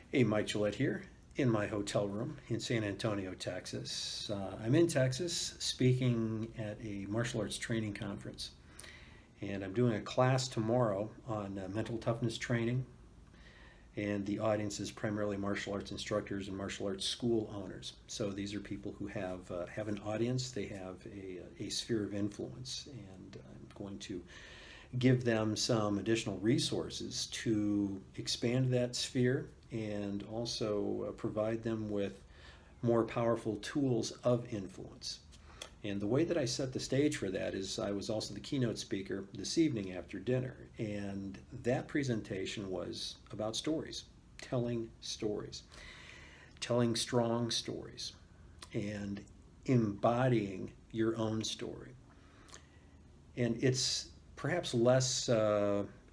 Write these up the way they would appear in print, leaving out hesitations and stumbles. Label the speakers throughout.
Speaker 1: Hey, Mike Gillette here in my hotel room in San Antonio, Texas. I'm in Texas speaking at a martial arts training conference, and I'm doing a class tomorrow on mental toughness training. And the audience is primarily martial arts instructors and martial arts school owners. So these are people who have an audience, they have a sphere of influence, and I'm going to give them some additional resources to expand that sphere and also provide them with more powerful tools of influence. And the way that I set the stage for that is I was also the keynote speaker this evening after dinner. And that presentation was about stories, stories, telling strong stories, and embodying your own story. And it's perhaps less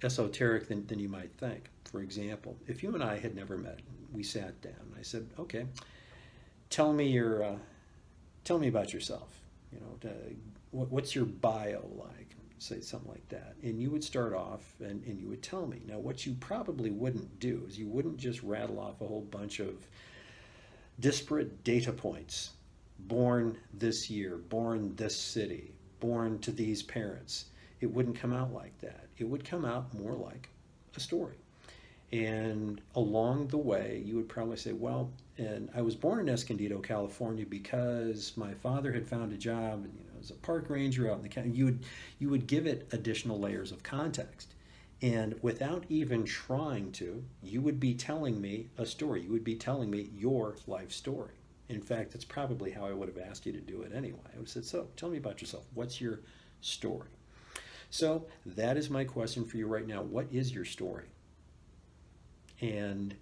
Speaker 1: esoteric than you might think. For example, if you and I had never met, we sat down. And I said, "Okay, tell me tell me about yourself. What's your bio like?" Say something like that, and you would start off and you would tell me. Now, what you probably wouldn't do is you wouldn't just rattle off a whole bunch of disparate data points. Born this year, born this city, born to these parents. It wouldn't come out like that. It would come out more like a story. And along the way, you would probably say, well, and I was born in Escondido, California, because my father had found a job, as a park ranger out in the county. You would give it additional layers of context. And without even trying to, you would be telling me a story. You would be telling me your life story. In fact, that's probably how I would have asked you to do it anyway. I would have said, so tell me about yourself. What's your story? So that is my question for you right now. What is your story? And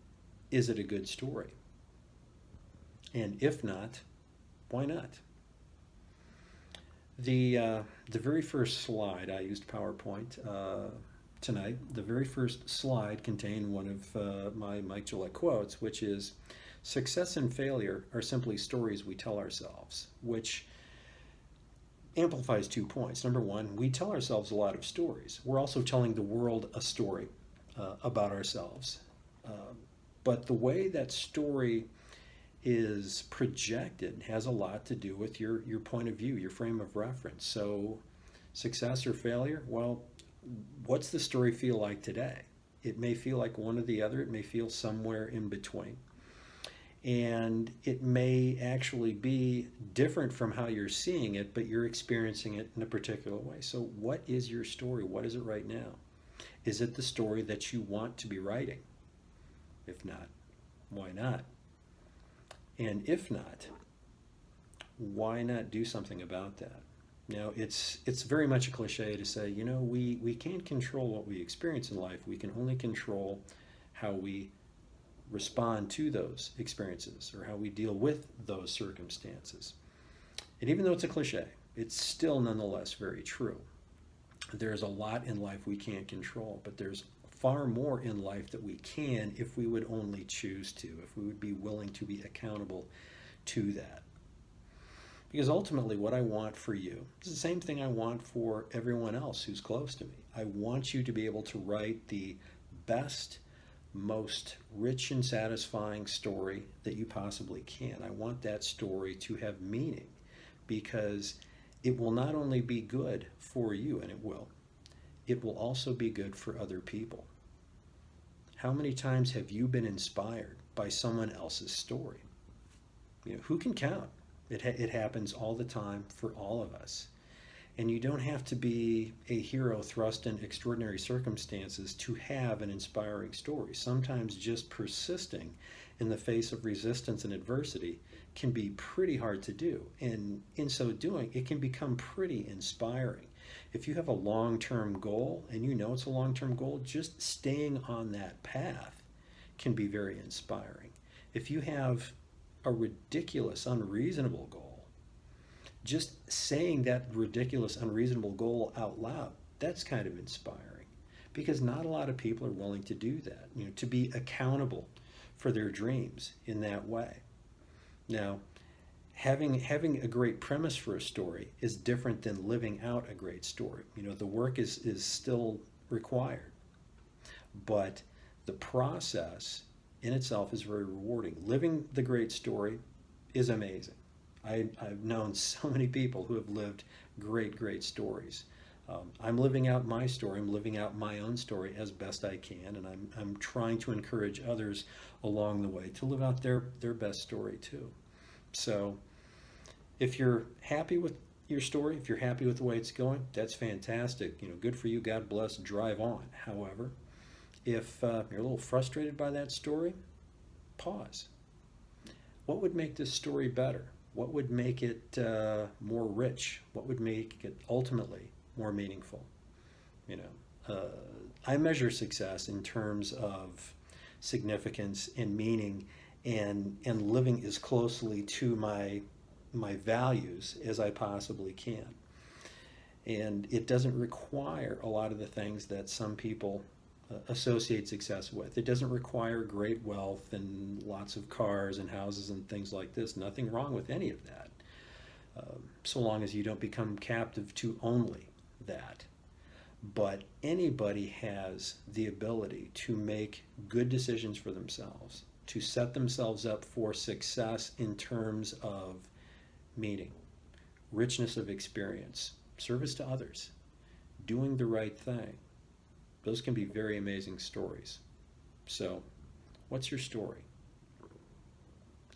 Speaker 1: is it a good story? And if not, why not? The very first slide, I used PowerPoint tonight. The very first slide contained one of my Mike Gillette quotes, which is, "Success and failure are simply stories we tell ourselves," which amplifies 2 points. Number one, we tell ourselves a lot of stories. We're also telling the world a story about ourselves. But the way that story is projected has a lot to do with your point of view, your frame of reference. So success or failure, well, what's the story feel like today? It may feel like one or the other. It may feel somewhere in between. And it may actually be different from how you're seeing it, but you're experiencing it in a particular way. So what is your story? What is it right now? Is it the story that you want to be writing? If not, why not? And if not, why not do something about that? Now, it's very much a cliche to say, we can't control what we experience in life. We can only control how we respond to those experiences or how we deal with those circumstances. And even though it's a cliche, it's still nonetheless very true. There's a lot in life we can't control, but there's far more in life that we can if we would only choose to, if we would be willing to be accountable to that. Because ultimately what I want for you is the same thing I want for everyone else who's close to me. I want you to be able to write the best, most rich and satisfying story that you possibly can. I want that story to have meaning because it will not only be good for you, and it will also be good for other people. How many times have you been inspired by someone else's story? Who can count? It happens all the time for all of us. And you don't have to be a hero thrust in extraordinary circumstances to have an inspiring story. Sometimes just persisting in the face of resistance and adversity can be pretty hard to do. And in so doing, it can become pretty inspiring. If you have a long-term goal and you know it's a long-term goal, just staying on that path can be very inspiring. If you have a ridiculous, unreasonable goal, just saying that ridiculous, unreasonable goal out loud, that's kind of inspiring because not a lot of people are willing to do that, to be accountable for their dreams in that way. Now, having a great premise for a story is different than living out a great story. The work is still required, but the process in itself is very rewarding. Living the great story is amazing. I've known so many people who have lived great stories. I'm living out my story. I'm living out my own story as best I can, and I'm trying to encourage others along the way to live out their best story too. So if you're happy with your story, if you're happy with the way it's going, that's fantastic. Good for you. God bless. Drive on. However, if you're a little frustrated by that story, pause. What would make this story better? What would make it more rich? What would make it ultimately more meaningful? I measure success in terms of significance and meaning, and living as closely to my values as I possibly can. And it doesn't require a lot of the things that some people associate success with. It doesn't require great wealth and lots of cars and houses and things like this. Nothing wrong with any of that, so long as you don't become captive to only that. But anybody has the ability to make good decisions for themselves, to set themselves up for success in terms of meaning, richness of experience, service to others, doing the right thing. Those can be very amazing stories. So, what's your story?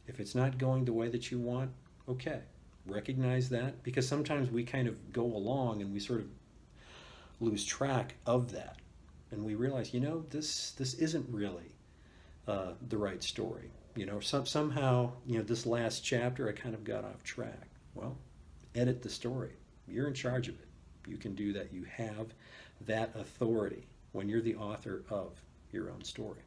Speaker 1: If it's not going the way that you want, okay, recognize that, because sometimes we kind of go along and we sort of lose track of that, and we realize, this isn't really the right story. Somehow, this last chapter I kind of got off track. Well, edit the story. You're in charge of it. You can do that. You have that authority when you're the author of your own story.